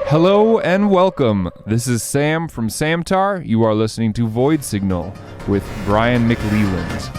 Hello and welcome. This is Sam from Samtar. You are listening to Void Signal with Brian McLeland.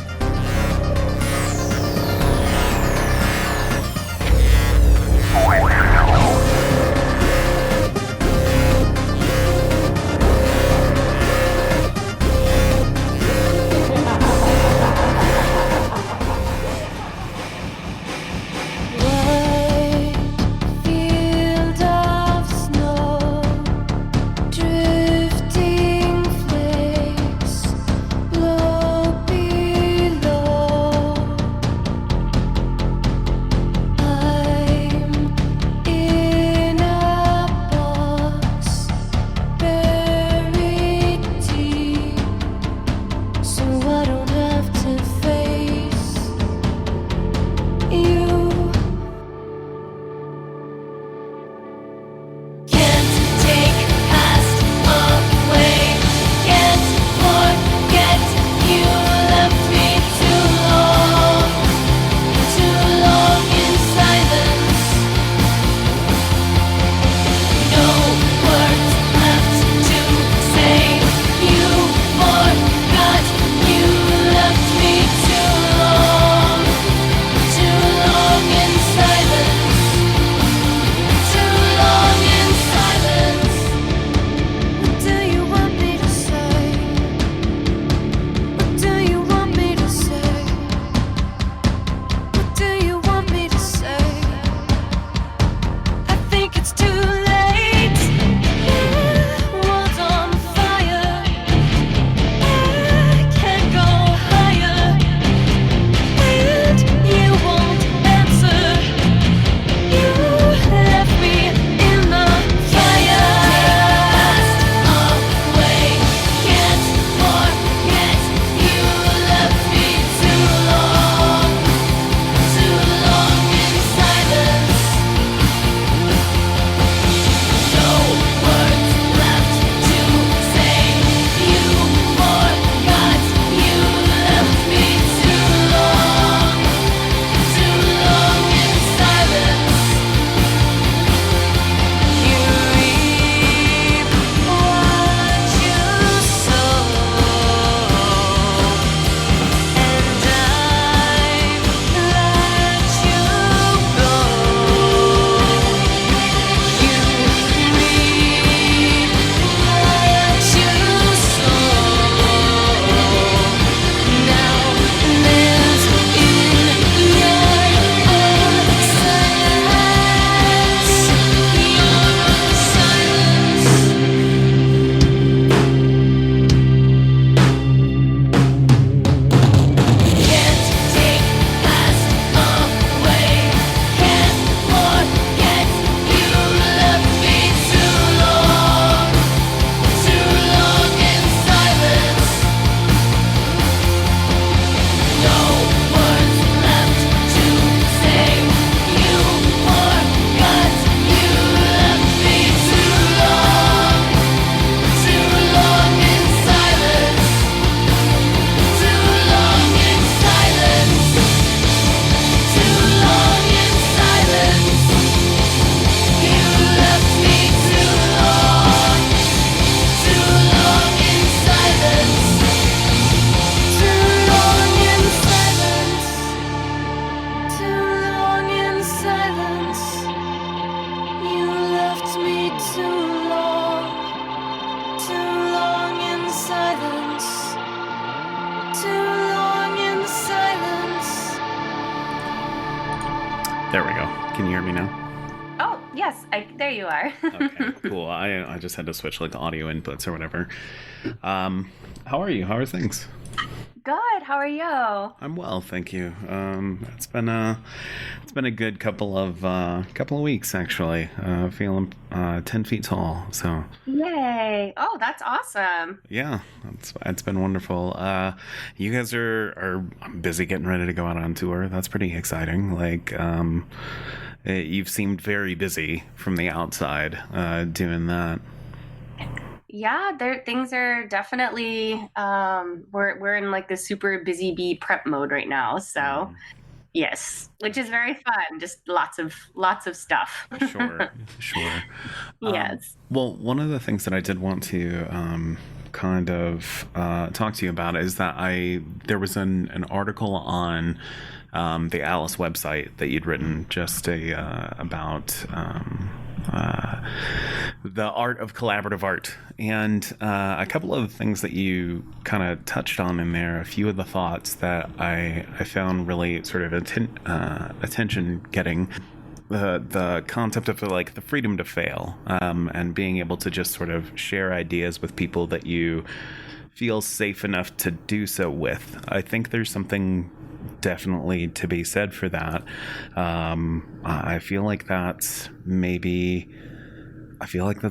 There we go. Can you hear me now? Oh, yes. There you are. Okay, cool. I just had to switch like audio inputs or whatever. How are you? How are things? Good. How are you? I'm well, thank you. It's been a good couple of weeks actually. Feeling 10 feet tall. So Yay! Oh, that's awesome. yeah, it's been wonderful. You guys are busy getting ready to go out on tour. That's pretty exciting. Like you've seemed very busy from the outside doing that. Yeah, things are definitely we're in like the super busy bee prep mode right now. So Yes, which is very fun. Just lots of stuff. Sure, sure. Yes. Well, one of the things that I did want to kind of talk to you about is that there was an article on the Alice website that you'd written just about the art of collaborative art, and a couple of the things that you kind of touched on in there. A few of the thoughts that I found really sort of attention getting. The concept of like the freedom to fail, and being able to just sort of share ideas with people that you feel safe enough to do so with. I think there's something definitely to be said for that. I feel like that's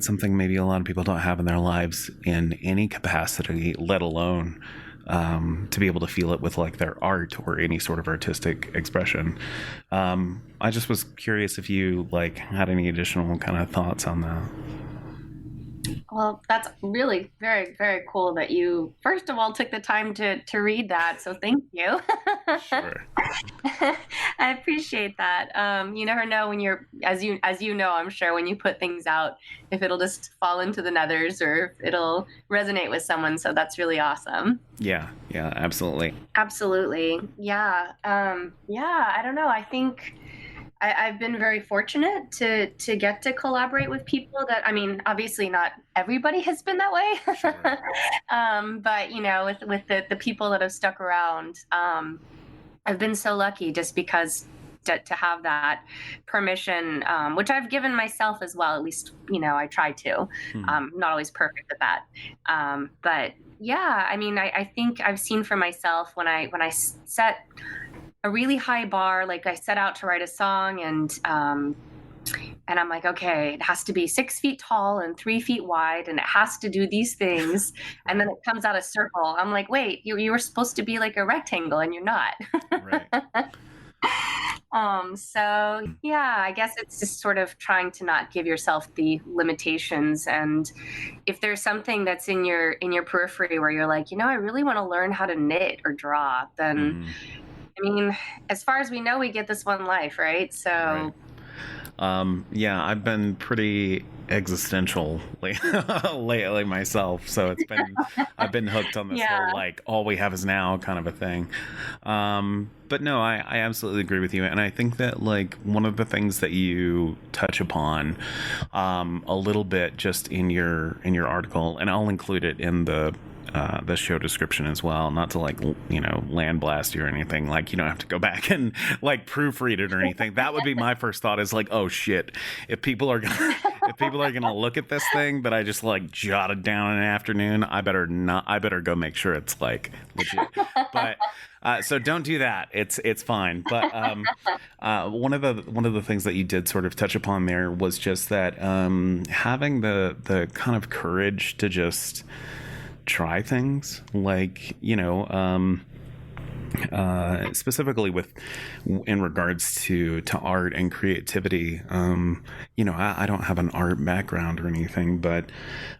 something maybe a lot of people don't have in their lives in any capacity, let alone to be able to feel it with like their art or any sort of artistic expression. I just was curious if you like had any additional kind of thoughts on that. Well, that's really very, very cool that you, first of all, took the time to read that. So thank you. Sure. I appreciate that. You never know when you're, as you know, I'm sure when you put things out, if it'll just fall into the nethers or if it'll resonate with someone. So that's really awesome. Yeah, absolutely. Absolutely. Yeah. Yeah. I don't know. I think I've been very fortunate to get to collaborate with people that, I mean, obviously not everybody has been that way. Sure. But, you know, with the people that have stuck around, I've been so lucky just because to have that permission, which I've given myself as well. At least, you know, I try to. Not always perfect at that. But yeah, I mean, I think I've seen for myself when I set a really high bar, like I set out to write a song and I'm like, okay, it has to be 6 feet tall and 3 feet wide, and it has to do these things. And then it comes out a circle. I'm like, wait, you were supposed to be like a rectangle, and you're not. Right. So yeah, I guess it's just sort of trying to not give yourself the limitations. And if there's something that's in your periphery where you're like, you know, I really want to learn how to knit or draw, then I mean, as far as we know, we get this one life, right? So. Right. Yeah, I've been pretty existential lately myself, so I've been hooked on this whole like all we have is now kind of a thing. But no, I absolutely agree with you, and I think that like one of the things that you touch upon a little bit just in your article, and I'll include it in the show description as well, not to like, you know, land blast you or anything. Like, you don't have to go back and like proofread it or anything. That would be my first thought, is like, oh shit, if people are gonna look at this thing that I just like jotted down in an afternoon, I better go make sure it's like legit. But so don't do that. It's fine. But one of the things that you did sort of touch upon there was just that having the kind of courage to just try things, like, you know, specifically in regards to art and creativity. You know, I don't have an art background or anything, but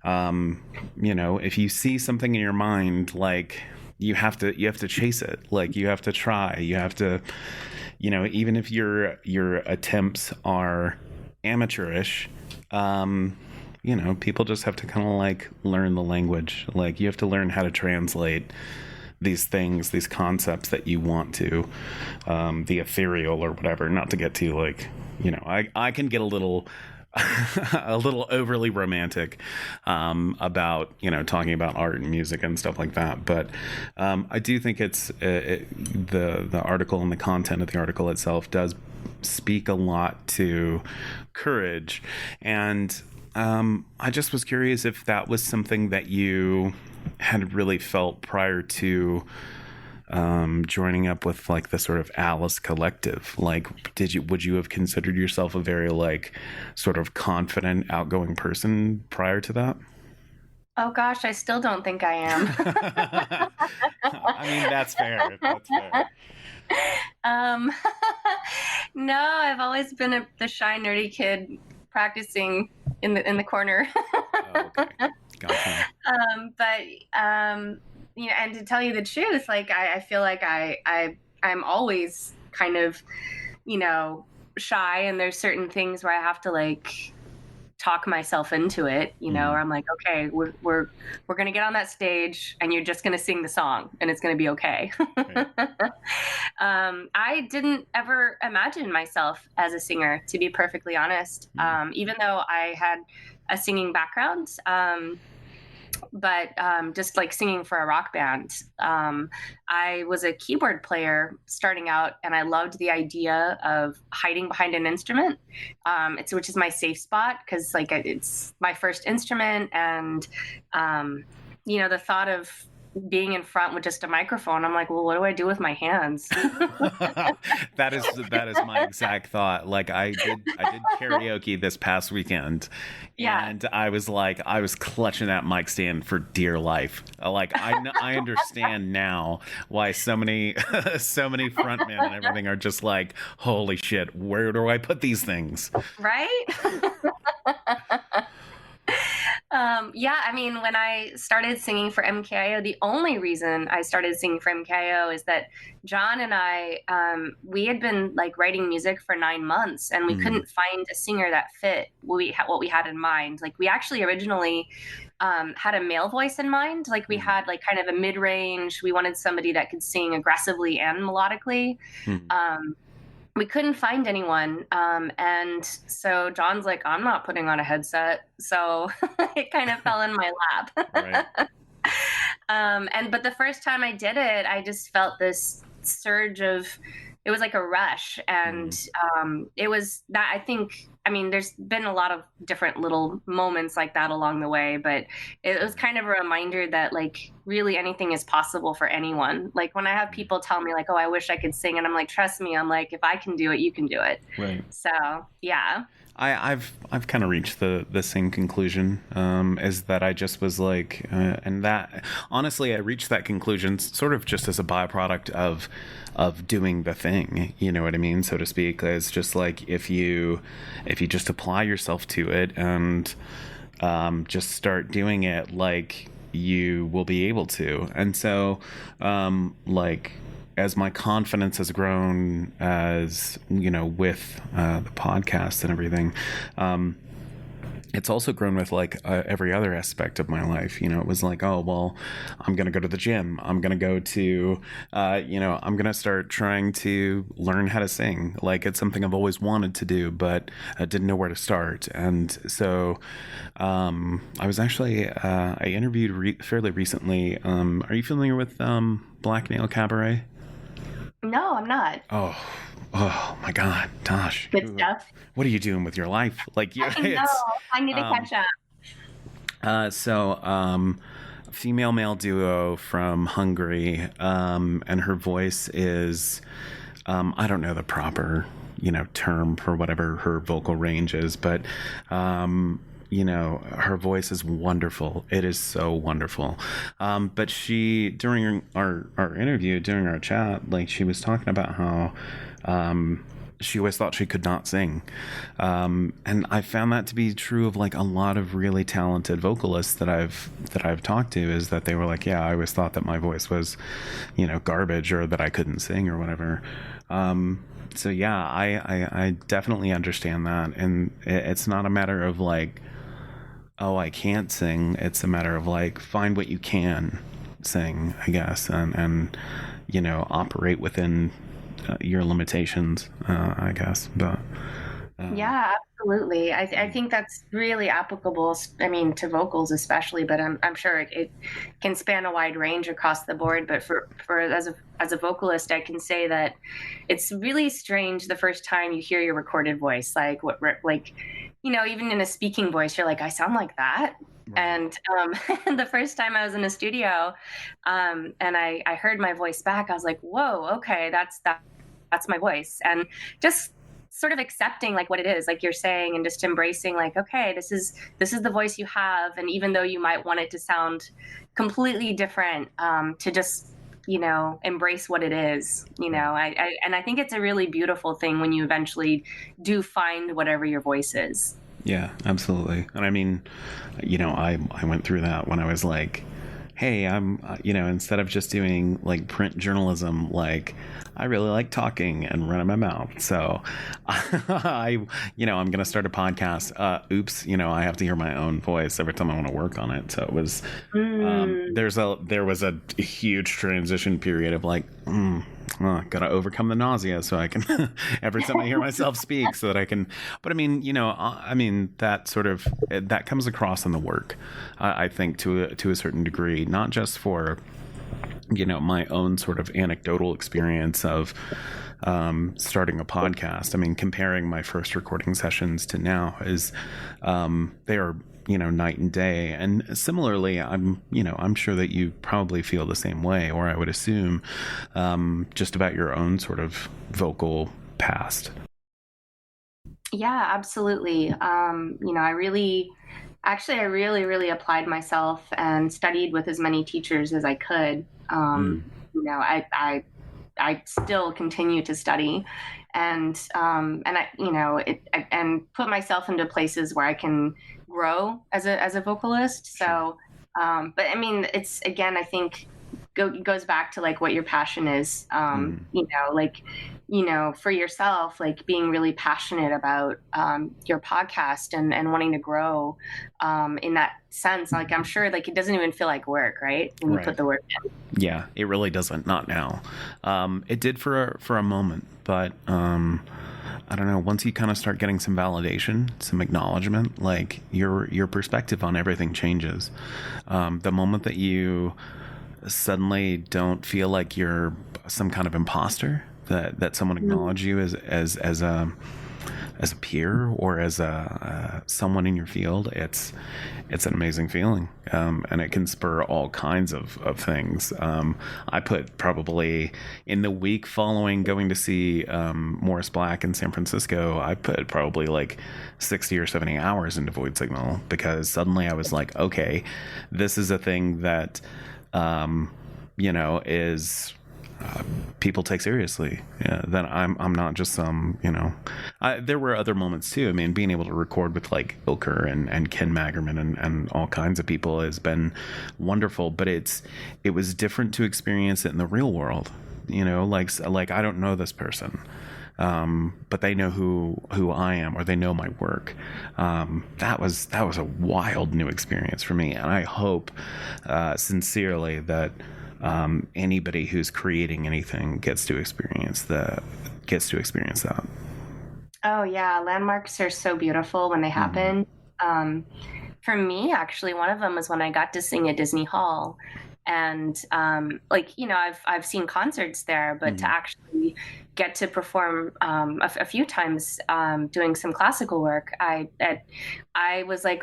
you know, if you see something in your mind, like you have to chase it. Like you have to try. You have to, you know, even if your attempts are amateurish. You know, people just have to kind of like learn the language. Like you have to learn how to translate these things, these concepts that you want to, the ethereal or whatever. Not to get too like, you know, I can get a little overly romantic about, you know, talking about art and music and stuff like that. But I do think it's the article and the content of the article itself does speak a lot to courage. And I just was curious if that was something that you had really felt prior to joining up with like the sort of Alice collective. Like, would you have considered yourself a very like sort of confident, outgoing person prior to that? Oh gosh, I still don't think I am. I mean, that's fair. That's fair. No, I've always been the shy, nerdy kid practicing in the corner. Oh, okay. Gotcha. But you know, and to tell you the truth, like I feel like I'm always kind of, shy, and there's certain things where I have to like talk myself into it, or I'm like, okay, we're going to get on that stage and you're just going to sing the song and it's going to be okay. Right. I didn't ever imagine myself as a singer, to be perfectly honest. Even though I had a singing background, but just like singing for a rock band. I was a keyboard player starting out, and I loved the idea of hiding behind an instrument, which is my safe spot, because like it's my first instrument, and the thought of being in front with just a microphone, I'm like, well, what do I do with my hands? That is my exact thought. Like I did karaoke this past weekend, and I was clutching that mic stand for dear life. Like I understand now why so many frontmen and everything are just like, holy shit, where do I put these things? Right? I mean, when I started singing for MKIO, the only reason I started singing for MKIO is that John and I, we had been like writing music for 9 months, and we couldn't find a singer that fit what we had in mind. Like we actually originally had a male voice in mind. Like we had like kind of a mid-range. We wanted somebody that could sing aggressively and melodically. We couldn't find anyone. And so John's like, I'm not putting on a headset. So it kind of fell in my lap. Right. But the first time I did it, I just felt this surge of, it was like a rush. And it was that, I think, I mean, there's been a lot of different little moments like that along the way, but it was kind of a reminder that like really anything is possible for anyone. Like when I have people tell me like, oh, I wish I could sing. And I'm like, trust me. I'm like, if I can do it, you can do it. Right. So, yeah. I've kind of reached the same conclusion, is that I just was like, and that honestly, I reached that conclusion sort of just as a byproduct of doing the thing, you know what I mean, so to speak. It's just like if you just apply yourself to it and just start doing it, like you will be able to. And so like as my confidence has grown, as with the podcast and everything, it's also grown with like every other aspect of my life. It was like, oh, well, I'm going to go to the gym. I'm going to go to, I'm going to start trying to learn how to sing. Like it's something I've always wanted to do, but I didn't know where to start. And so I was actually, I interviewed fairly recently. Are you familiar with Black Nail Cabaret? No, I'm not. Oh my God, Tash. Good stuff. What are you doing with your life? Like, I need to catch up. Female male duo from Hungary, and her voice is, I don't know the proper, term for whatever her vocal range is, but her voice is wonderful. It is so wonderful. But she, during our interview, during our chat, like she was talking about how she always thought she could not sing. And I found that to be true of like a lot of really talented vocalists that I've talked to, is that they were like, yeah, I always thought that my voice was, garbage, or that I couldn't sing or whatever. So yeah, I definitely understand that. And it's not a matter of like, oh, I can't sing. It's a matter of like, find what you can sing, I guess, and operate within your limitations, I guess. But yeah, absolutely. I think that's really applicable. I mean, to vocals especially, but I'm sure it can span a wide range across the board. But for as a vocalist, I can say that it's really strange the first time you hear your recorded voice, even in a speaking voice, you're like, I sound like that. Right. And the first time I was in a studio, and I heard my voice back, I was like, whoa, okay, that's my voice. And just sort of accepting like what it is, like you're saying, and just embracing like, okay, this is the voice you have. And even though you might want it to sound completely different, to just, embrace what it is, I think it's a really beautiful thing when you eventually do find whatever your voice is. Yeah, absolutely. And I mean, I went through that when I was like, hey, I'm, instead of just doing like print journalism, like I really like talking and running my mouth. So I'm going to start a podcast. Oops, I have to hear my own voice every time I want to work on it. So it was, there was a huge transition period of like, gotta overcome the nausea so I can every time I hear myself speak so that I can, but that sort of, that comes across in the work, I think to a certain degree, not just for, my own sort of anecdotal experience of starting a podcast. I mean, comparing my first recording sessions to now is they are night and day. And similarly, I'm sure that you probably feel the same way, or I would assume, just about your own sort of vocal past. Yeah, absolutely. I really applied myself and studied with as many teachers as I could. I still continue to study, and put myself into places where I can grow as a vocalist. So, but I mean, it's, again, I think goes back to like what your passion is. For yourself, like being really passionate about your podcast and wanting to grow in that sense. Like, I'm sure like it doesn't even feel like work, right? When you put the work in. Yeah, it really doesn't. Not now. It did for a moment, but I don't know. Once you kind of start getting some validation, some acknowledgement, like your perspective on everything changes. The moment that you suddenly don't feel like you're some kind of imposter, that someone acknowledge you as a peer or as someone in your field, it's an amazing feeling, and it can spur all kinds of things. I put probably in the week following going to see Morris Black in San Francisco, I put probably like 60 or 70 hours into Void Signal, because suddenly I was like, okay, this is a thing that is people take seriously. Yeah, that I'm not just some, there were other moments too. I mean, being able to record with like Ilker and Ken Magerman and all kinds of people has been wonderful, but it was different to experience it in the real world. Like I don't know this person, but they know who I am, or they know my work. That was a wild new experience for me, and I hope sincerely that anybody who's creating anything gets to experience that. Oh yeah, landmarks are so beautiful when they happen. For me, actually, one of them was when I got to sing at Disney Hall, and I've seen concerts there, but to actually get to perform a few times doing some classical work, I was like,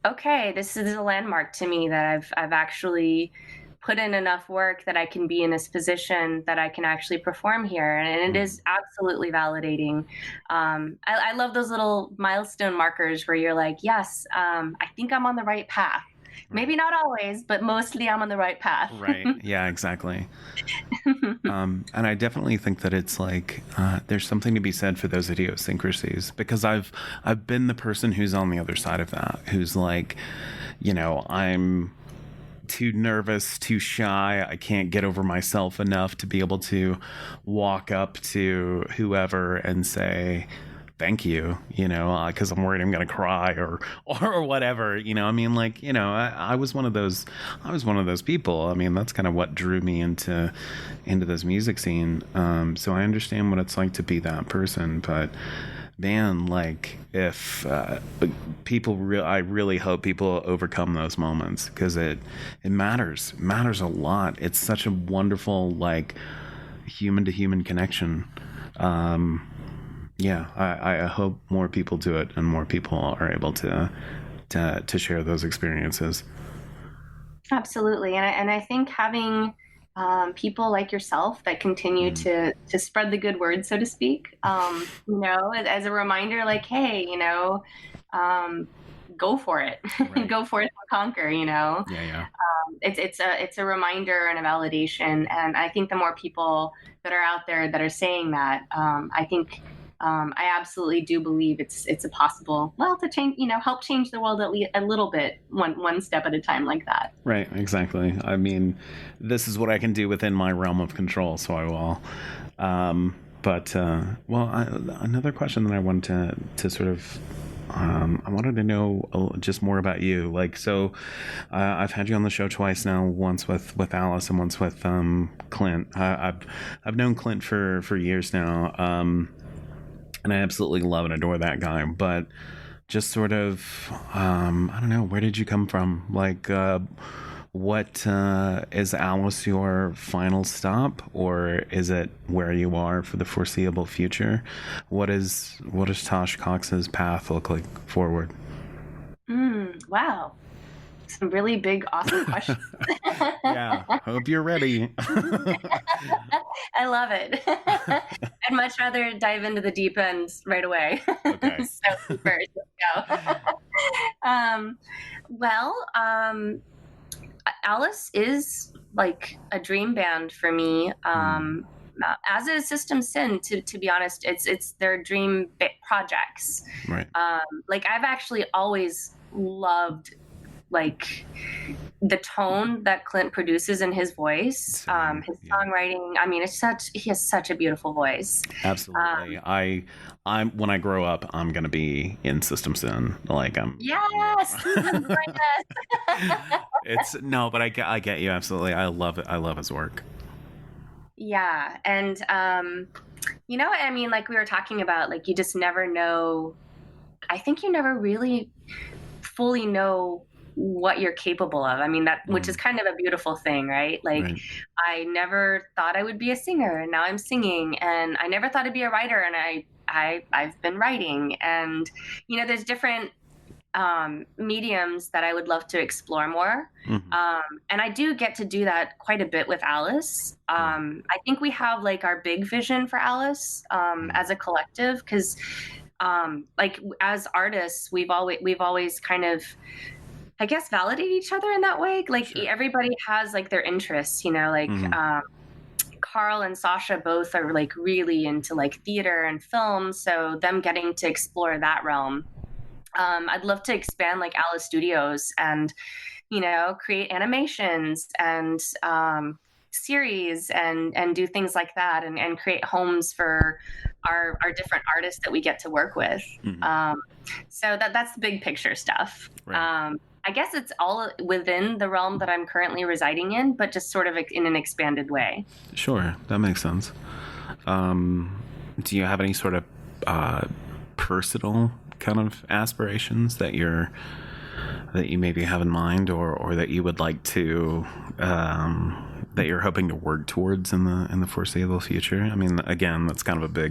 okay, this is a landmark to me, that I've actually put in enough work that I can be in this position that I can actually perform here. And it is absolutely validating. I love those little milestone markers where you're like, yes, I think I'm on the right path. Maybe not always, but mostly I'm on the right path. Right. Yeah, exactly. And I definitely think that it's like, there's something to be said for those idiosyncrasies, because I've been the person who's on the other side of that, who's like, I'm too nervous, too shy. I can't get over myself enough to be able to walk up to whoever and say, thank you, because I'm worried I'm going to cry or whatever, I mean, like, I was one of those people. I mean, that's kind of what drew me into this music scene. So I understand what it's like to be that person, but man, like, if I really hope people overcome those moments, because it matters a lot. It's such a wonderful, like, human to human connection. I hope more people do it, and more people are able to share those experiences. Absolutely. And I think having people like yourself that continue to spread the good word, so to speak, as a reminder, like, hey, go for it. Right. Go forth and conquer, Yeah. It's a reminder and a validation. And I think the more people that are out there that are saying that, I think I absolutely do believe it's a possible, well, to change, help change the world at least a little bit, one step at a time like that. Right, exactly. I mean, this is what I can do within my realm of control, so I will. Another question that I wanted to sort of I wanted to know just more about you. Like, so I've had you on the show twice now, once with Alice and once with Clint. I've known Clint for years now, and I absolutely love and adore that guy. But just sort of, I don't know, where did you come from? Like, what is Alice your final stop, or is it where you are for the foreseeable future? What does Tash Cox's path look like forward? Wow, some really big, awesome questions. Yeah, hope you're ready. I love it. I'd much rather dive into the deep end right away. Okay. So first, let's go. Alice is like a dream band for me. As is System Sin, to be honest. It's their dream projects. Right. Like, I've actually always loved like the tone that Clint produces in his voice, his songwriting. I mean, he has such a beautiful voice. Absolutely. I'm when I grow up, I'm gonna be in System Sin. Like, I'm. Yes. It's no, but I get you absolutely. I love it. I love his work. Yeah, and I mean, like we were talking about, like, you just never know. I think you never really fully know what you're capable of. I mean, which is kind of a beautiful thing, right? Like, right. I never thought I would be a singer, and now I'm singing, and I never thought I'd be a writer, and I've been writing, and there's different mediums that I would love to explore more. And I do get to do that quite a bit with Alice. I think we have like our big vision for Alice as a collective, because like as artists, we've always kind of, I guess, validate each other in that way. Like, sure. Everybody has like their interests, like Carl and Sasha both are like really into like theater and film. So them getting to explore that realm. I'd love to expand like Alice Studios and, create animations and series and do things like that, and create homes for our different artists that we get to work with. So that's the big picture stuff. Right. I guess it's all within the realm that I'm currently residing in, but just sort of in an expanded way. Sure, that makes sense. Do you have any sort of personal kind of aspirations that you maybe have in mind, or that you would like to that you're hoping to work towards in the foreseeable future? I mean, again, that's kind of a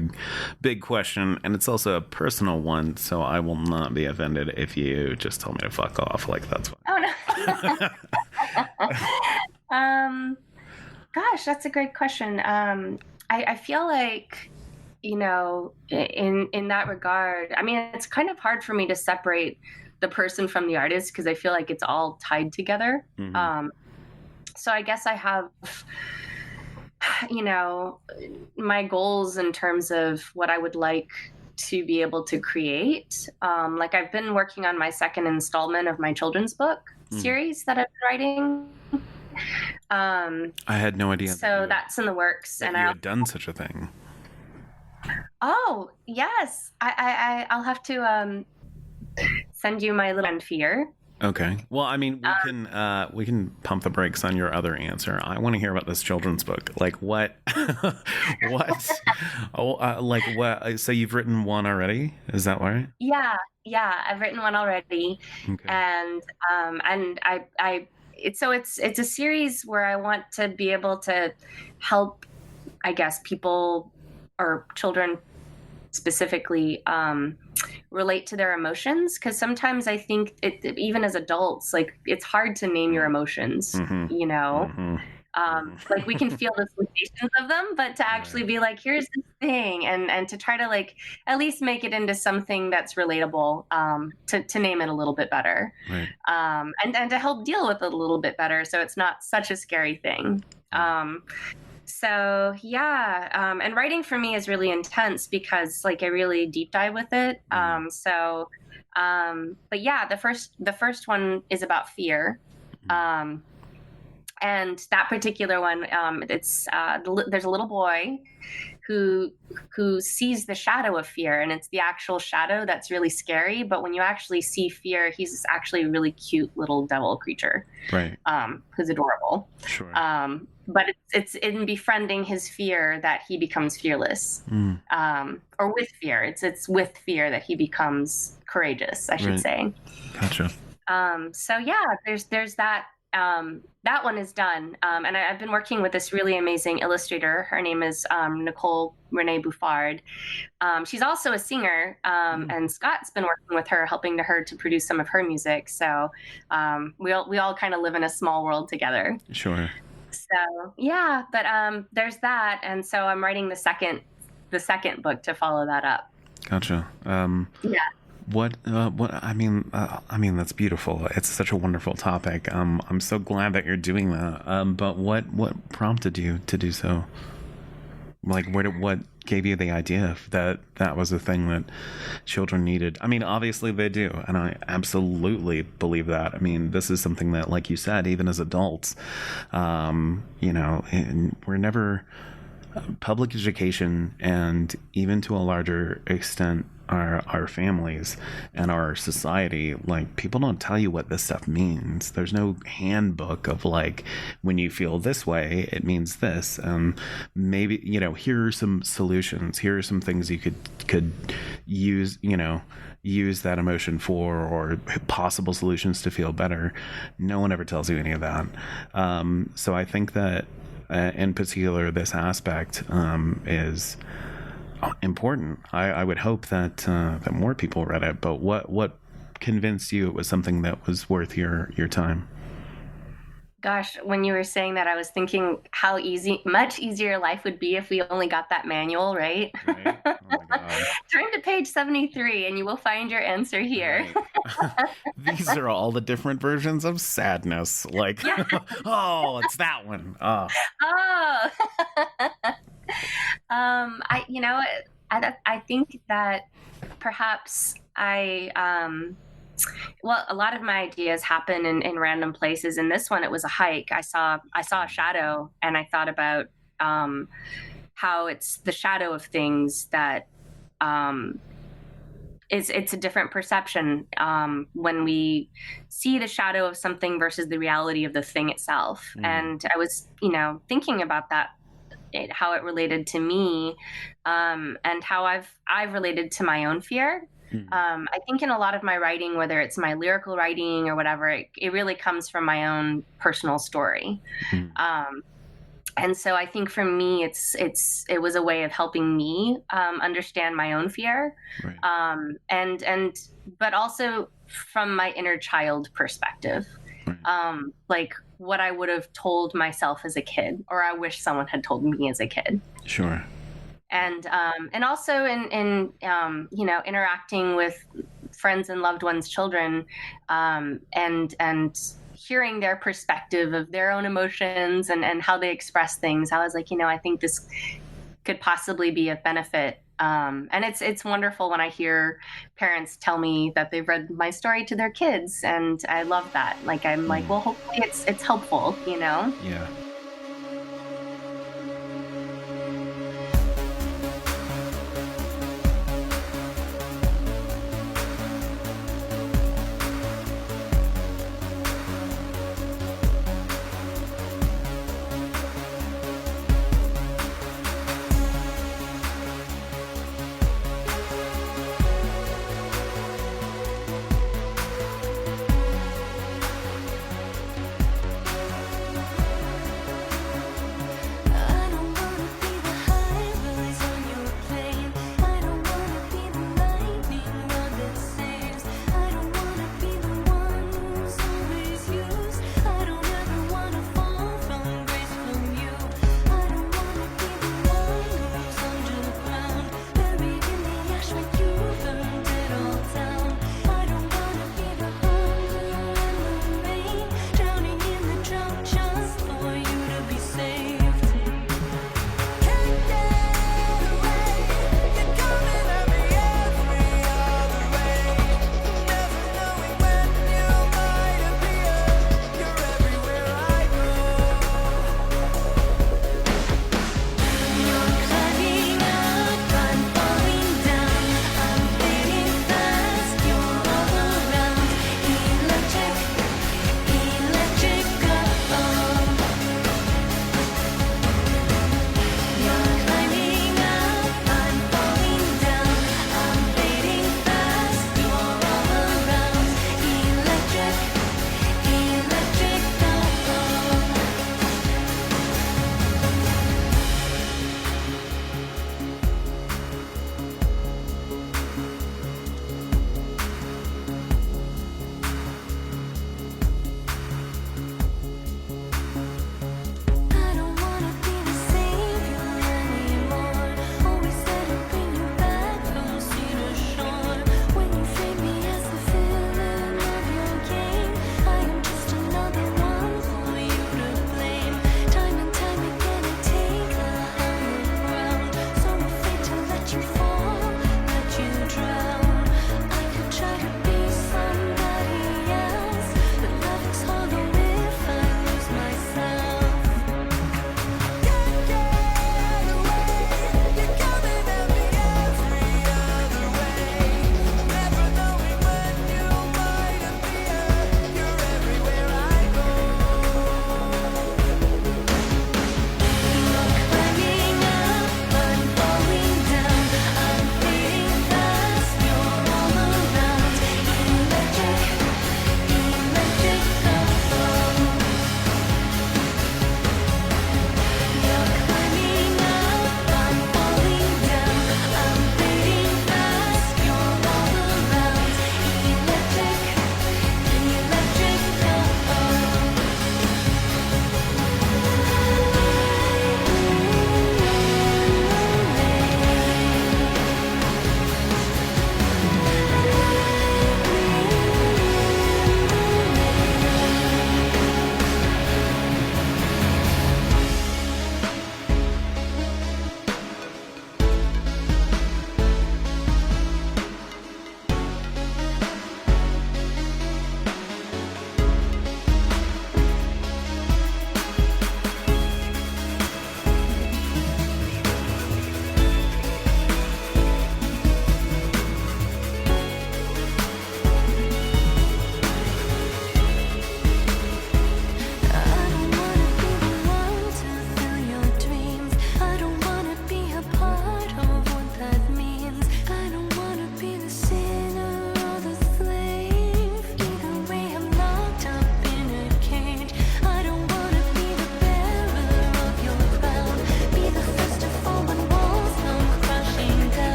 big question, and it's also a personal one, so I will not be offended if you just tell me to fuck off. Like, that's fine. Oh no. Gosh, that's a great question. I feel like, in that regard, I mean, it's kind of hard for me to separate the person from the artist, because I feel like it's all tied together. So I guess I have, my goals in terms of what I would like to be able to create. Like, I've been working on my second installment of my children's book series that I've been writing. I had no idea. So that's in the works. And I had done such a thing. Oh, yes. I'll have to send you my little fear. Okay. Well, I mean, we can pump the brakes on your other answer. I want to hear about this children's book. Like, what? What? Like, what? So you've written one already? Is that right? Yeah. I've written one already, okay. And it's a series where I want to be able to help, I guess, people or children specifically relate to their emotions, because sometimes I think even as adults, like, it's hard to name your emotions. Like, we can feel the sensations of them, but to actually be like, here's this thing, and to try to like at least make it into something that's relatable, to name it a little bit better, right. And to help deal with it a little bit better, so it's not such a scary thing. So yeah, and writing for me is really intense because like I really deep dive with it. But yeah, the first one is about fear. Um, and that particular one, there's a little boy who sees the shadow of fear, and it's the actual shadow that's really scary. But when you actually see fear, he's actually a really cute little devil creature, Right. Who's adorable. Sure. But it's in befriending his fear that he becomes fearless, or with fear. It's with fear that he becomes courageous, I should say. Gotcha. So yeah, there's that. That one is done, and I've been working with this really amazing illustrator. Her name is Nicole Renee Bouffard. She's also a singer, and Scott's been working with her, helping her to produce some of her music. So we all kind of live in a small world together. Sure. So yeah, but there's that, and so I'm writing the second book to follow that up. Gotcha. Yeah. What I mean, that's beautiful. It's such a wonderful topic. I'm so glad that you're doing that. But what prompted you to do so? Like, what gave you the idea that was a thing that children needed? I mean, obviously they do, and I absolutely believe that. I mean, this is something that, like you said, even as adults, and we're never public education, and even to a larger extent, our families and our society, like, people don't tell you what this stuff means. There's no handbook of like, when you feel this way, it means this. Maybe, here are some solutions. Here are some things you could use, use that emotion for, or possible solutions to feel better. No one ever tells you any of that. So I think that in particular, this aspect is important. I would hope that more people read it. But what convinced you it was something that was worth your time? Gosh, when you were saying that, I was thinking how much easier life would be if we only got that manual, right? Right? Oh my God. Turn to page 73 and you will find your answer here. Right. These are all the different versions of sadness. Like, oh, it's that one. Oh. I think that perhaps a lot of my ideas happen in random places. In this one, it was a hike. I saw a shadow, and I thought about how it's the shadow of things that it's a different perception when we see the shadow of something versus the reality of the thing itself. And I was, thinking about that, how it related to me, and how I've related to my own fear. I think in a lot of my writing, whether it's my lyrical writing or whatever, it really comes from my own personal story. And so I think for me, it was a way of helping me understand my own fear, right. But also from my inner child perspective, right. Like what I would have told myself as a kid, or I wish someone had told me as a kid. Sure. And also in interacting with friends and loved ones' children, and hearing their perspective of their own emotions and how they express things. I was like, I think this could possibly be of benefit. And it's wonderful when I hear parents tell me that they've read my story to their kids, and I love that. Like, I'm like, well, hopefully it's helpful, Yeah.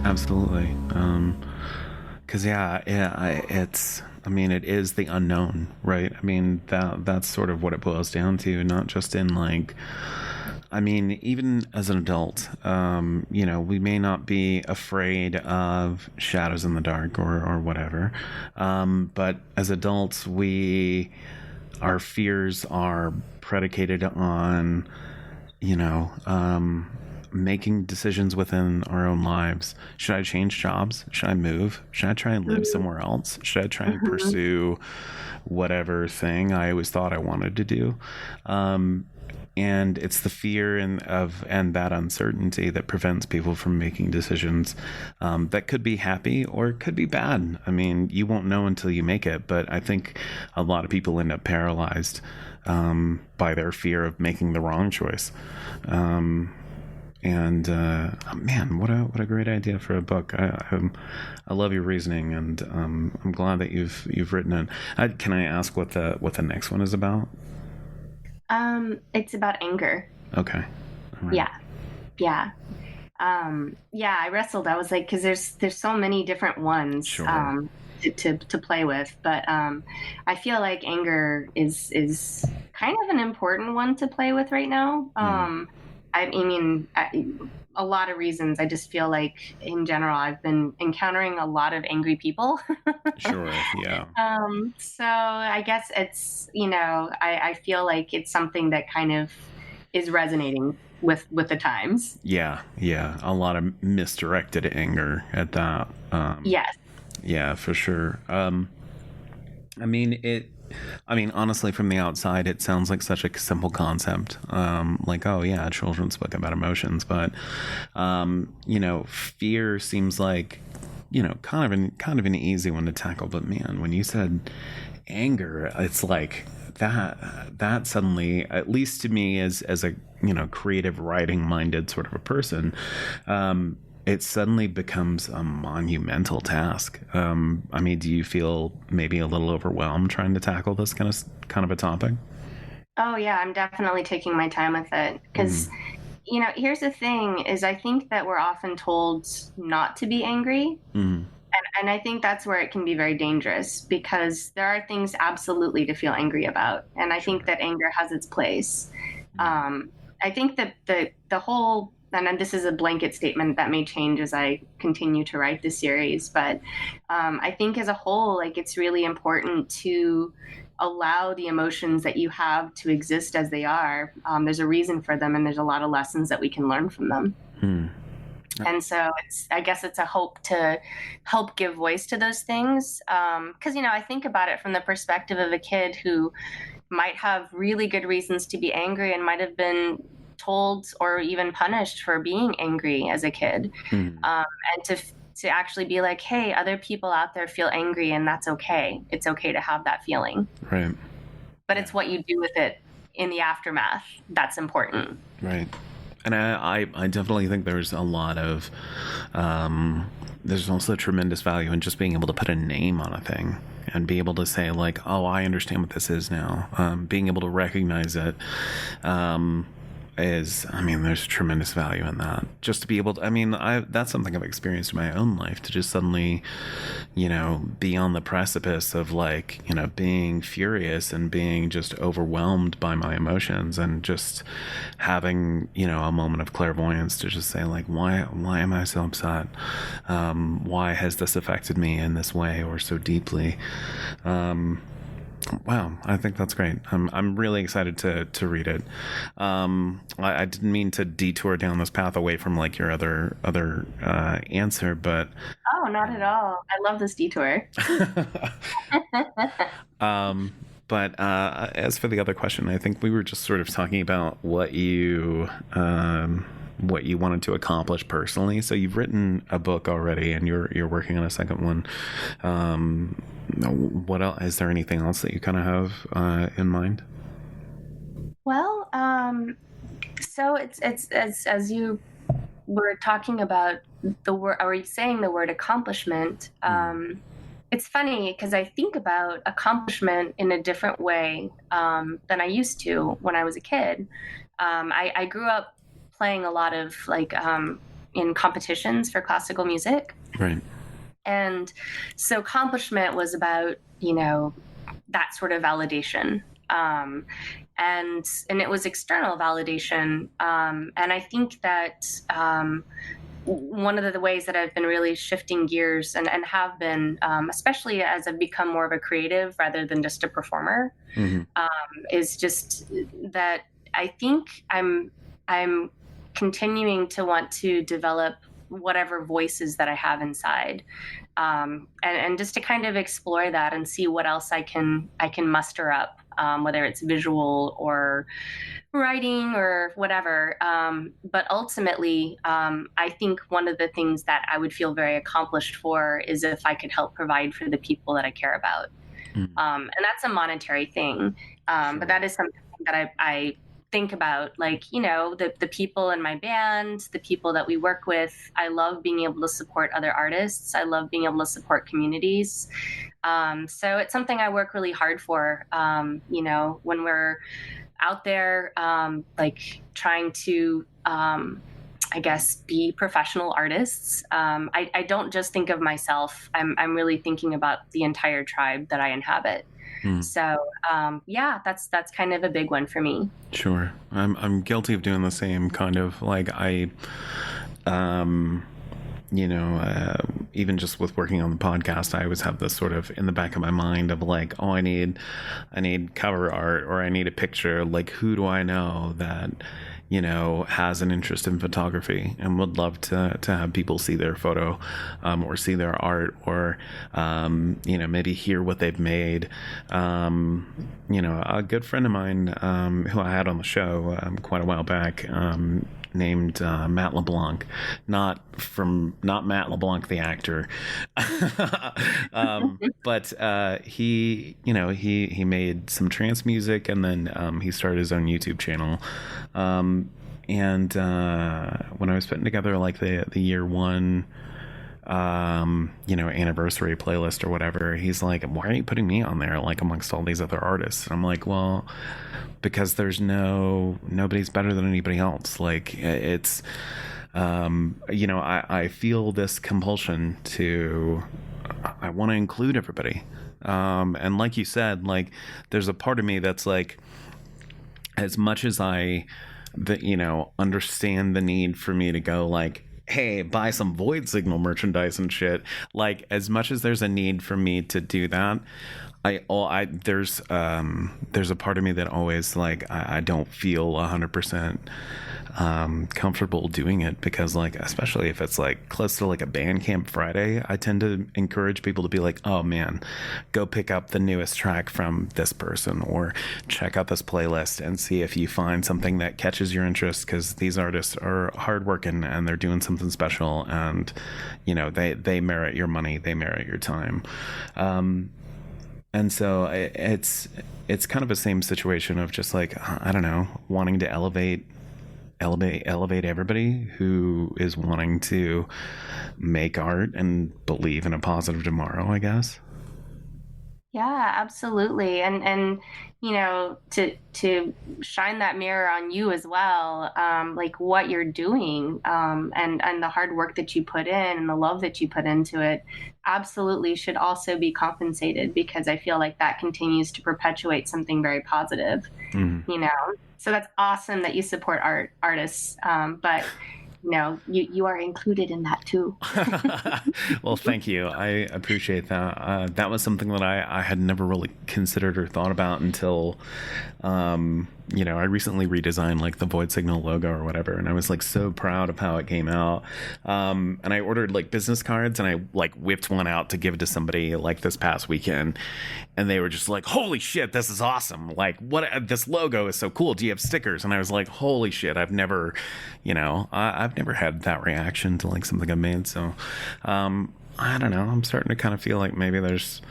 Absolutely. Because it is the unknown, right? I mean, that's sort of what it boils down to, not just in like, I mean, even as an adult, we may not be afraid of shadows in the dark or whatever, but as adults, our fears are predicated on, making decisions within our own lives. Should I change jobs? Should I move? Should I try and live somewhere else? Should I try and pursue whatever thing I always thought I wanted to do? And it's the fear and that uncertainty that prevents people from making decisions that could be happy or could be bad. I mean, you won't know until you make it, but I think a lot of people end up paralyzed by their fear of making the wrong choice. Man, what a great idea for a book. I love your reasoning, and I'm glad that you've written it. Can I ask what the next one is about? It's about anger. Okay. All right. Yeah. I wrestled. I was like, because there's so many different ones. Sure. To play with, but I feel like anger is kind of an important one to play with right now. I mean, a lot of reasons. I just feel like, in general, I've been encountering a lot of angry people. Sure, yeah. So I guess it's, I feel like it's something that kind of is resonating with the times. Yeah. A lot of misdirected anger at that. Yes. Yeah, for sure. Honestly, from the outside, it sounds like such a simple concept. Like, oh yeah, children's book about emotions, but fear seems like kind of an easy one to tackle. But man, when you said anger, it's like that suddenly, at least to me, as a creative writing minded sort of a person, it suddenly becomes a monumental task. Do you feel maybe a little overwhelmed trying to tackle this kind of a topic? Oh yeah, I'm definitely taking my time with it because, here's the thing: is I think that we're often told not to be angry, and I think that's where it can be very dangerous because there are things absolutely to feel angry about, and I think that anger has its place. I think that the whole, and this is a blanket statement that may change as I continue to write the series, but I think as a whole, like, it's really important to allow the emotions that you have to exist as they are. There's a reason for them, and there's a lot of lessons that we can learn from them. And so I guess it's a hope to help give voice to those things. Because, I think about it from the perspective of a kid who might have really good reasons to be angry and might have been told or even punished for being angry as a kid. And to actually be like, hey, other people out there feel angry, and that's okay. It's okay to have that feeling. Right. But it's what you do with it in the aftermath that's important. Right. And I definitely think there's a lot of there's also a tremendous value in just being able to put a name on a thing and be able to say, like, oh, I understand what this is now. Being able to recognize it there's tremendous value in that. Just to be able to, that's something I've experienced in my own life, to just suddenly, be on the precipice of, like, being furious and being just overwhelmed by my emotions, and just having, a moment of clairvoyance to just say, like, why am I so upset? Why has this affected me in this way or so deeply? Wow, I think that's great. I'm really excited to read it. I didn't mean to detour down this path away from, like, your other answer, but oh, not at all. I love this detour. But as for the other question, I think we were just sort of talking about what you wanted to accomplish personally. So you've written a book already, and you're working on a second one. What else? Is there anything else that you kind of have in mind? Well, so it's as you were talking about the word, or saying the word accomplishment. It's funny because I think about accomplishment in a different way than I used to when I was a kid. I grew up playing a lot of, like, in competitions for classical music. Right. And so accomplishment was about, that sort of validation. And it was external validation. And I think that one of the ways that I've been really shifting gears and have been, especially as I've become more of a creative rather than just a performer, is just that I think I'm continuing to want to develop whatever voices that I have inside, and just to kind of explore that and see what else I can muster up, whether it's visual or writing or whatever. But ultimately, I think one of the things that I would feel very accomplished for is if I could help provide for the people that I care about. And that's a monetary thing. But that is something that I think about, like, the people in my band, the people that we work with. I love being able to support other artists. I love being able to support communities. So it's something I work really hard for, when we're out there, like trying to, I guess, be professional artists. I don't just think of myself. I'm really thinking about the entire tribe that I inhabit. So, that's kind of a big one for me. Sure. I'm guilty of doing the same kind of, like, even just with working on the podcast, I always have this sort of in the back of my mind of like, oh, I need cover art, or I need a picture. Like, who do I know that, has an interest in photography and would love to have people see their photo, or see their art, or, maybe hear what they've made. A good friend of mine, who I had on the show quite a while back, named Matt LeBlanc, not Matt LeBlanc the actor, but he made some trance music, and then he started his own YouTube channel. And when I was putting together like the year one anniversary playlist or whatever, he's like, why are you putting me on there, like, amongst all these other artists? And I'm like, well, because there's nobody's better than anybody else. Like, it's I feel this compulsion to, I want to include everybody, and like you said, like, there's a part of me that's like, as much as I understand the need for me to go, like, hey, buy some Void Signal merchandise and shit. Like, as much as there's a need for me to do that, there's a part of me that always, like, I don't feel 100% comfortable doing it, because, like, especially if it's like close to like a Bandcamp Friday, I tend to encourage people to be like, oh man, go pick up the newest track from this person, or check out this playlist and see if you find something that catches your interest, because these artists are hardworking and they're doing something special, and they merit your money, they merit your time. And so it's kind of the same situation of just like, I don't know, wanting to elevate everybody who is wanting to make art and believe in a positive tomorrow, I guess. Yeah, absolutely. And to shine that mirror on you as well, like what you're doing, and the hard work that you put in and the love that you put into it absolutely should also be compensated, because I feel like that continues to perpetuate something very positive. So that's awesome that you support artists, but you are included in that too. Well, thank you. I appreciate that. That was something that I had never really considered or thought about until, I recently redesigned like the Void Signal logo or whatever, and I was like so proud of how it came out. And I ordered like business cards, and I like whipped one out to give to somebody like this past weekend, and they were just like, holy shit, this is awesome. Like, what, this logo is so cool. Do you have stickers? And I was like, holy shit, I've never had that reaction to like something I made. So, I don't know. I'm starting to kind of feel like maybe there's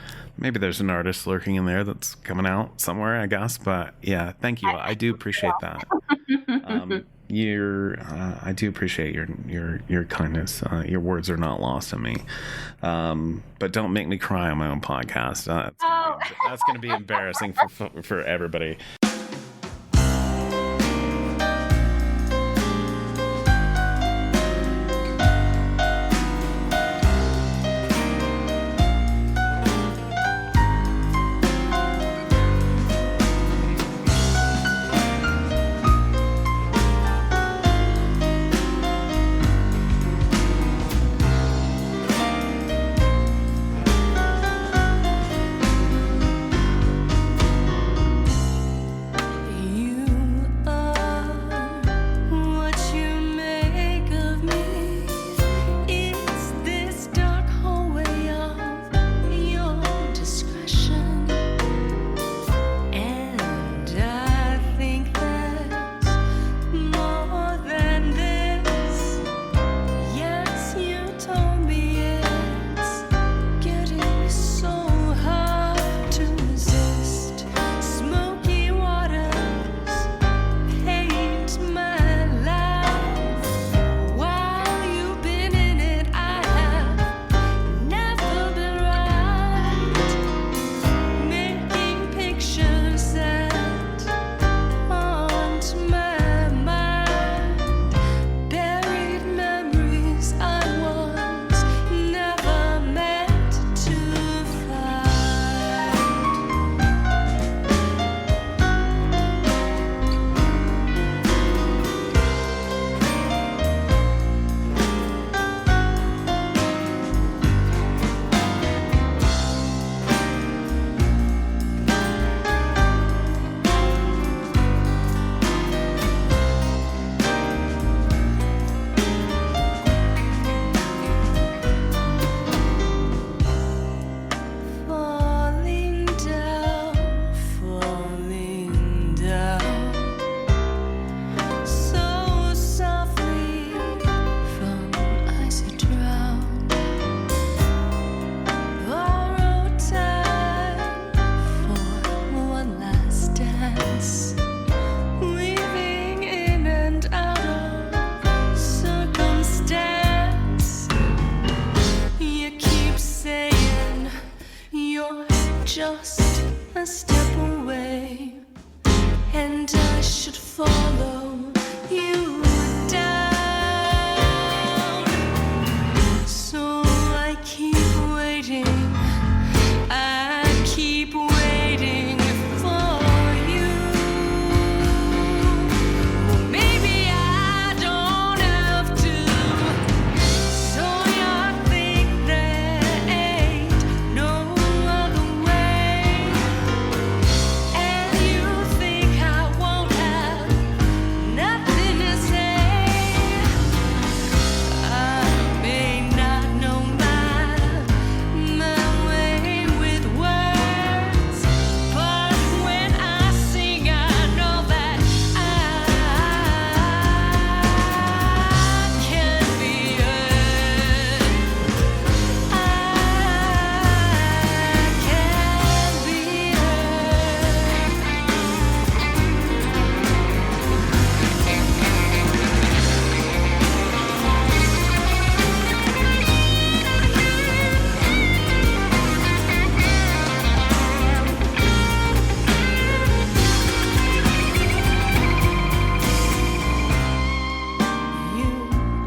an artist lurking in there that's coming out somewhere, I guess. But yeah, thank you. I do appreciate that. I do appreciate your kindness. Your words are not lost on me. But don't make me cry on my own podcast. That's going to be embarrassing for everybody. follow you down. So I keep waiting. I keep waiting for you. Maybe I don't have to. So you think there ain't no other way, and you think I won't have nothing to say. I may not know my way with words, but when I sing, I know that I can be heard. I can be You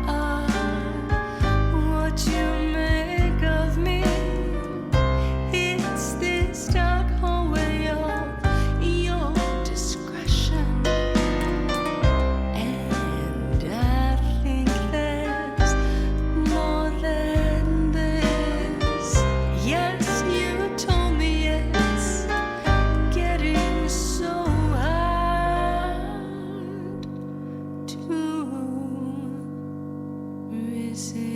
are what you make of me. It's this dark hallway of your discretion, and I think there's more than this. Yes, you told me it's getting so hard to resist.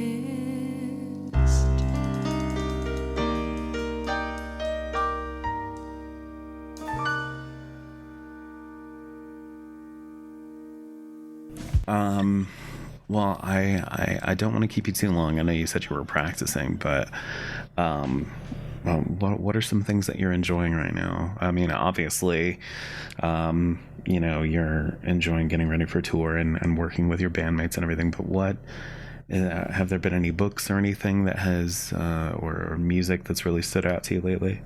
Well, I don't want to keep you too long. I know you said you were practicing, but well, what are some things that you're enjoying right now? I mean, obviously, you're enjoying getting ready for tour and working with your bandmates and everything, but what have there been any books or anything that has or music that's really stood out to you lately?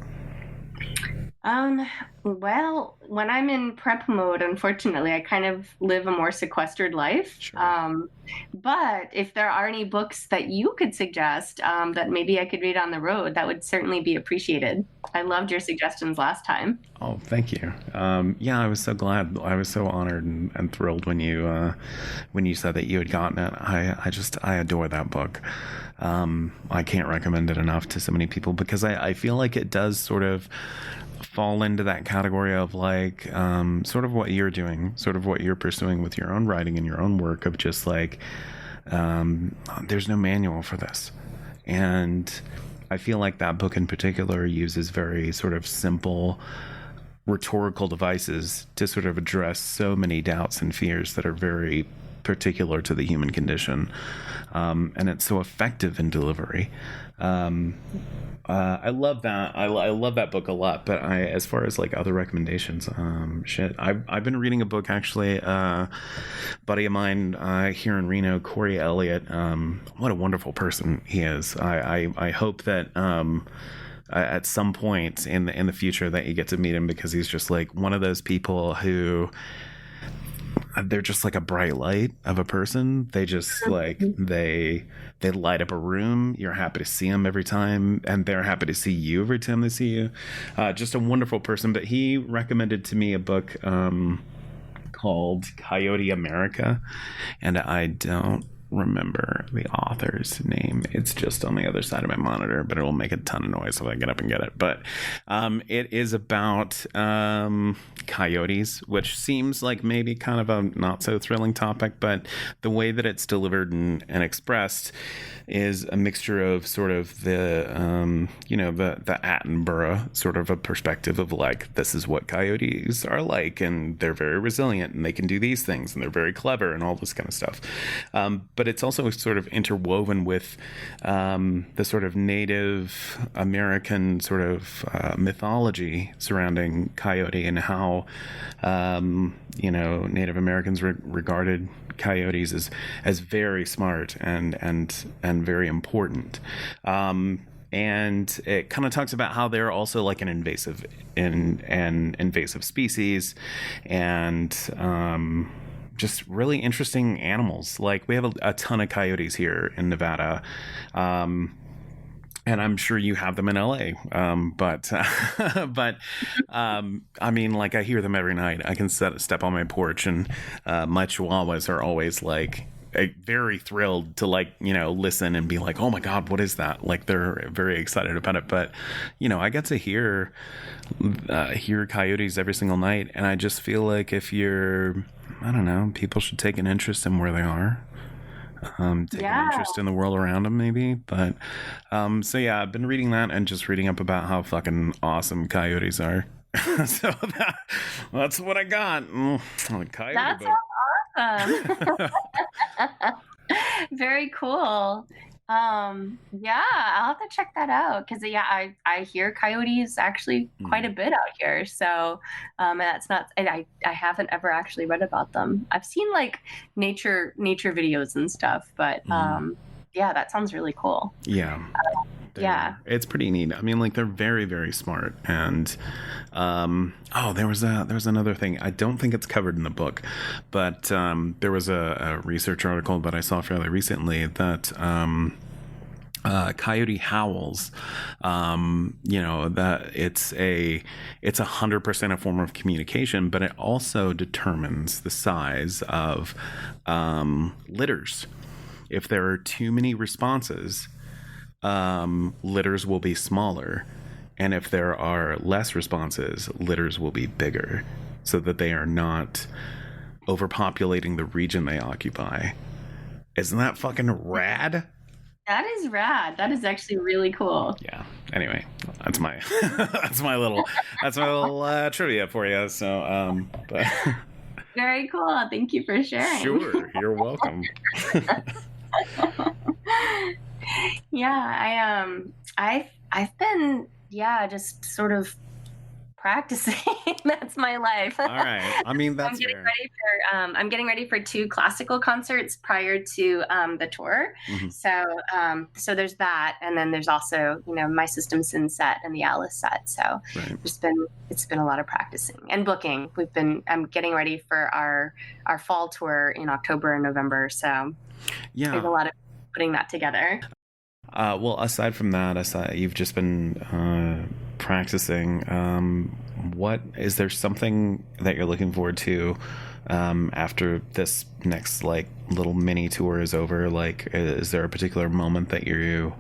Well, when I'm in prep mode, unfortunately, I kind of live a more sequestered life. Sure. But if there are any books that you could suggest that maybe I could read on the road, that would certainly be appreciated. I loved your suggestions last time. Oh, thank you. Yeah, I was so glad. I was so honored and thrilled when you said that you had gotten it. I adore that book. I can't recommend it enough to so many people because I feel like it does sort of fall into that category of like sort of what you're doing, sort of what you're pursuing with your own writing and your own work of just like there's no manual for this. And I feel like that book in particular uses very sort of simple rhetorical devices to sort of address so many doubts and fears that are very particular to the human condition. And it's so effective in delivery. I love that. I love that book a lot. But as far as like other recommendations, I've been reading a book actually. Buddy of mine here in Reno, Corey Elliott. What a wonderful person he is. I hope that at some point in the future that you get to meet him because he's just like one of those people who. They're just like a bright light of a person. They just like they light up a room. You're happy to see them every time, and they're happy to see you every time they see you. Just a wonderful person. But he recommended to me a book called Coyote America, and I don't remember the author's name. It's just on the other side of my monitor, but it will make a ton of noise if I get up and get it. But it is about coyotes, which seems like maybe kind of a not so thrilling topic, but the way that it's delivered and expressed is a mixture of sort of the Attenborough sort of a perspective of like, this is what coyotes are like, and they're very resilient, and they can do these things, and they're very clever, and all this kind of stuff. But it's also sort of interwoven with the sort of Native American sort of mythology surrounding coyote and how Native Americans regarded coyotes as very smart and very important. and it kind of talks about how they're also like an invasive species, and just really interesting animals. Like we have a ton of coyotes here in Nevada. And I'm sure you have them in LA. But I mean, like I hear them every night. I can step on my porch, and my chihuahuas are always like very thrilled to like, you know, listen and be like, oh my God, what is that? Like they're very excited about it. But, you know, I get to hear coyotes every single night. And I just feel like if you're, I don't know, people should take an interest in where they are. Take an interest in the world around them, maybe. But so yeah, I've been reading that and just reading up about how fucking awesome coyotes are. So that's what I got. Coyote That's book. awesome. Very cool. Yeah, I'll have to check that out because I hear coyotes actually quite a bit out here. So, and that's not, and I haven't ever actually read about them. I've seen like nature videos and stuff, but yeah, that sounds really cool. Yeah. Yeah, it's pretty neat. I mean, like they're very, very smart. And there was another thing. I don't think it's covered in the book, but there was a research article that I saw fairly recently that coyote howls. You know, that it's 100% a form of communication, but it also determines the size of litters. If there are too many responses, litters will be smaller, and if there are less responses, litters will be bigger, so that they are not overpopulating the region they occupy. Isn't that fucking rad? that is rad. That is actually really cool. Yeah. Anyway, that's my that's my little trivia for you. So but Very cool. Thank you for sharing. sure, you're welcome. Yeah, I've been just sort of practicing. That's my life. All right. I mean, that's fair. I'm getting ready for 2 classical concerts prior to the tour. Mm-hmm. So there's that, and then there's also my System Sin set and the Alice set. So Right. it's been a lot of practicing and booking. I'm getting ready for our fall tour in October and November. So Yeah. there's a lot of putting that together. Well, aside from that, you've just been practicing. What is there something that you're looking forward to after this next like little mini tour is over? Like, is there a particular moment that you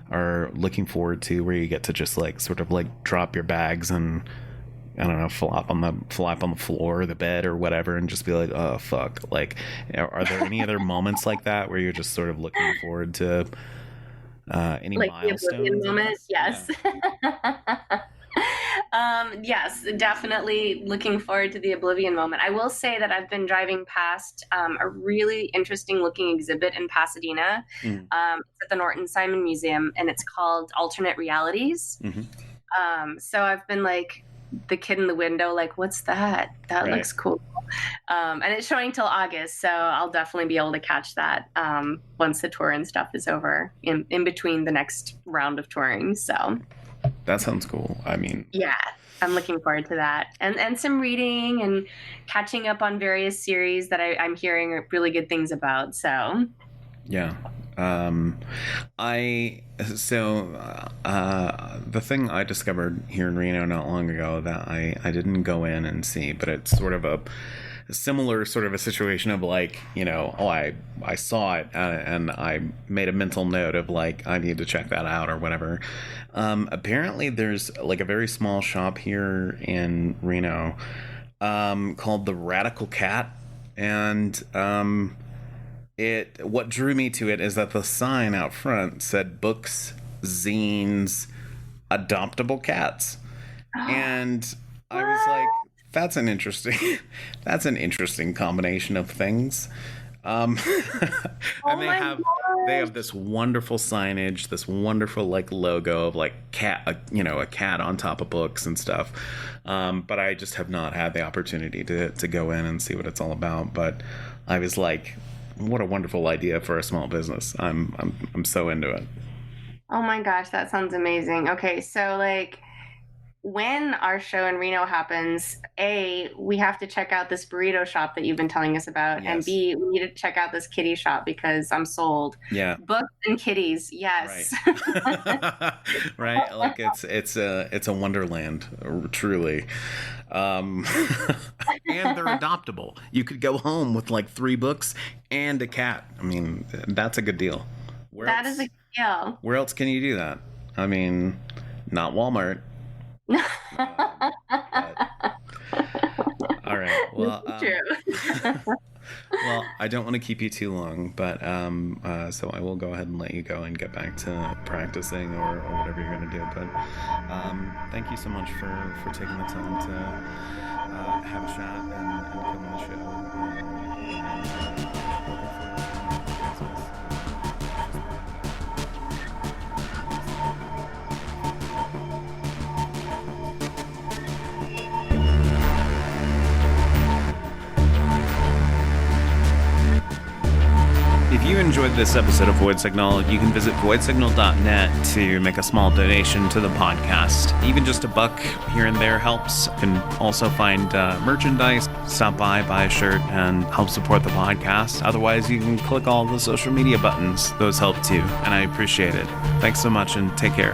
are looking forward to where you get to just like sort of like drop your bags and, I don't know, flop on the floor or the bed or whatever, and just be like, oh fuck? Like, are there any other moments like that where you're just sort of looking forward to any Like milestones? the Oblivion moment? Yes. Yeah. Yes, definitely looking forward to the Oblivion moment. I will say that I've been driving past a really interesting looking exhibit in Pasadena. Mm. It's at the Norton Simon Museum, and it's called Alternate Realities. Mm-hmm. So I've been like the kid in the window, like, what's that? That Right. looks cool. And it's showing till August, so I'll definitely be able to catch that once the tour and stuff is over, in between the next round of touring. So That sounds cool. I mean, yeah, I'm looking forward to that, and some reading and catching up on various series that I'm hearing really good things about. So yeah. The thing I discovered here in Reno not long ago that I didn't go in and see, but it's sort of a similar sort of a situation of like, I saw it and I made a mental note of like, I need to check that out or whatever. Apparently there's like a very small shop here in Reno called the Radical Cat, and what drew me to it is that the sign out front said books, zines, adoptable cats. And I was like, that's an interesting combination of things. And they have this wonderful signage, this wonderful like logo of like a cat on top of books and stuff. But I just have not had the opportunity to go in and see what it's all about. But I was like, what a wonderful idea for a small business. I'm so into it. Oh my gosh, that sounds amazing. Okay, so like when our show in Reno happens, A, we have to check out this burrito shop that you've been telling us about, and Yes. B, we need to check out this kitty shop because I'm sold. Yeah. Books and kitties, yes. Right. Right. Like it's a wonderland, truly. And they're adoptable. You could go home with like 3 books and a cat. I mean, that's a good deal. Where That else, is a good deal. where else can you do that? I mean, not Walmart. All right. Well, True. well, I don't want to keep you too long, but so I will go ahead and let you go and get back to practicing or whatever you're going to do. But thank you so much for taking the time to have a chat and come on the show. If you enjoyed this episode of Void Signal, you can visit voidsignal.net to make a small donation to the podcast. Even just $1 here and there helps. You can also find merchandise, stop by, buy a shirt, and help support the podcast. Otherwise, you can click all the social media buttons. Those help too, and I appreciate it. Thanks so much, and take care.